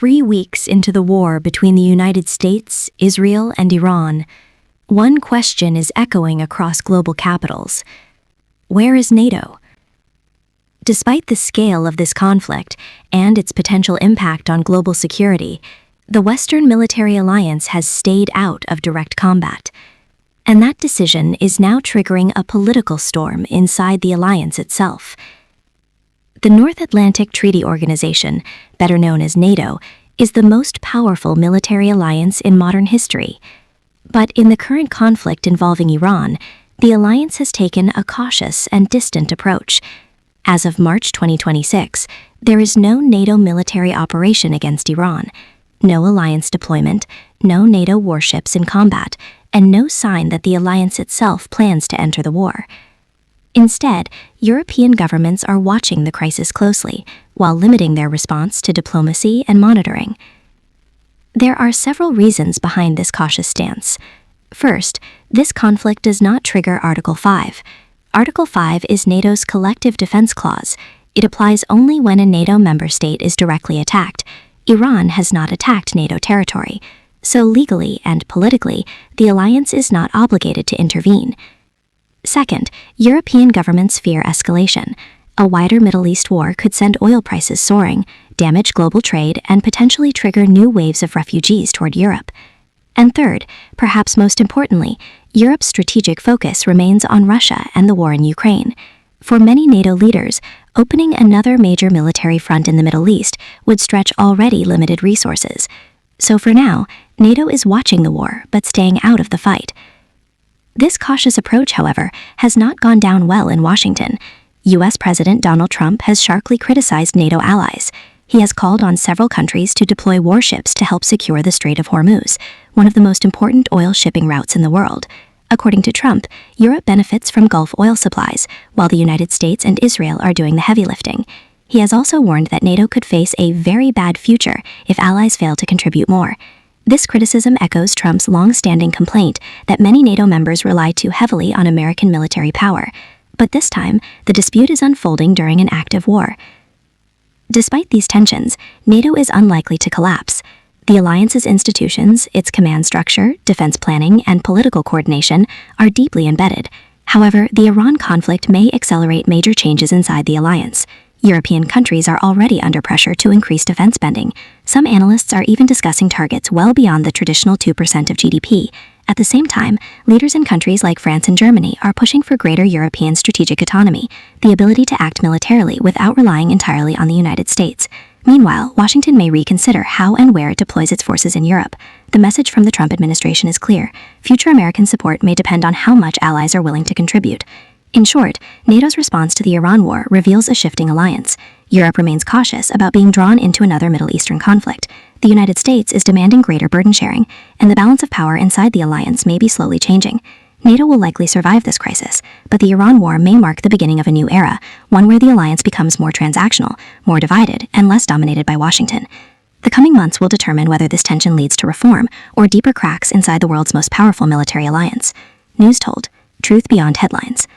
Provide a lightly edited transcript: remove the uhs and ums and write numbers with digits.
3 weeks into the war between the United States, Israel, and Iran, one question is echoing across global capitals. Where is NATO? Despite the scale of this conflict and its potential impact on global security, the Western military alliance has stayed out of direct combat. And that decision is now triggering a political storm inside the alliance itself. The North Atlantic Treaty Organization, better known as NATO, is the most powerful military alliance in modern history. But in the current conflict involving Iran, the alliance has taken a cautious and distant approach. As of March 2026, there is no NATO military operation against Iran, no alliance deployment, no NATO warships in combat, and no sign that the alliance itself plans to enter the war. Instead, European governments are watching the crisis closely, while limiting their response to diplomacy and monitoring. There are several reasons behind this cautious stance. First, this conflict does not trigger Article 5. Article 5 is NATO's collective defense clause. It applies only when a NATO member state is directly attacked. Iran has not attacked NATO territory, so legally and politically, the alliance is not obligated to intervene. Second, European governments fear escalation. A wider Middle East war could send oil prices soaring, damage global trade, and potentially trigger new waves of refugees toward Europe. And third, perhaps most importantly, Europe's strategic focus remains on Russia and the war in Ukraine. For many NATO leaders, opening another major military front in the Middle East would stretch already limited resources. So for now, NATO is watching the war but staying out of the fight. This cautious approach, however, has not gone down well in Washington. U.S. President Donald Trump has sharply criticized NATO allies. He has called on several countries to deploy warships to help secure the Strait of Hormuz, one of the most important oil shipping routes in the world. According to Trump, Europe benefits from Gulf oil supplies, while the United States and Israel are doing the heavy lifting. He has also warned that NATO could face a very bad future if allies fail to contribute more. This criticism echoes Trump's long-standing complaint that many NATO members rely too heavily on American military power. But this time, the dispute is unfolding during an active war. Despite these tensions, NATO is unlikely to collapse. The alliance's institutions, its command structure, defense planning, and political coordination are deeply embedded. However, the Iran conflict may accelerate major changes inside the alliance. European countries are already under pressure to increase defense spending. Some analysts are even discussing targets well beyond the traditional 2% of GDP. At the same time, leaders in countries like France and Germany are pushing for greater European strategic autonomy, the ability to act militarily without relying entirely on the United States. Meanwhile, Washington may reconsider how and where it deploys its forces in Europe. The message from the Trump administration is clear. Future American support may depend on how much allies are willing to contribute. In short, NATO's response to the Iran war reveals a shifting alliance. Europe remains cautious about being drawn into another Middle Eastern conflict. The United States is demanding greater burden sharing, and the balance of power inside the alliance may be slowly changing. NATO will likely survive this crisis, but the Iran war may mark the beginning of a new era, one where the alliance becomes more transactional, more divided, and less dominated by Washington. The coming months will determine whether this tension leads to reform or deeper cracks inside the world's most powerful military alliance. NewsTold, truth beyond headlines.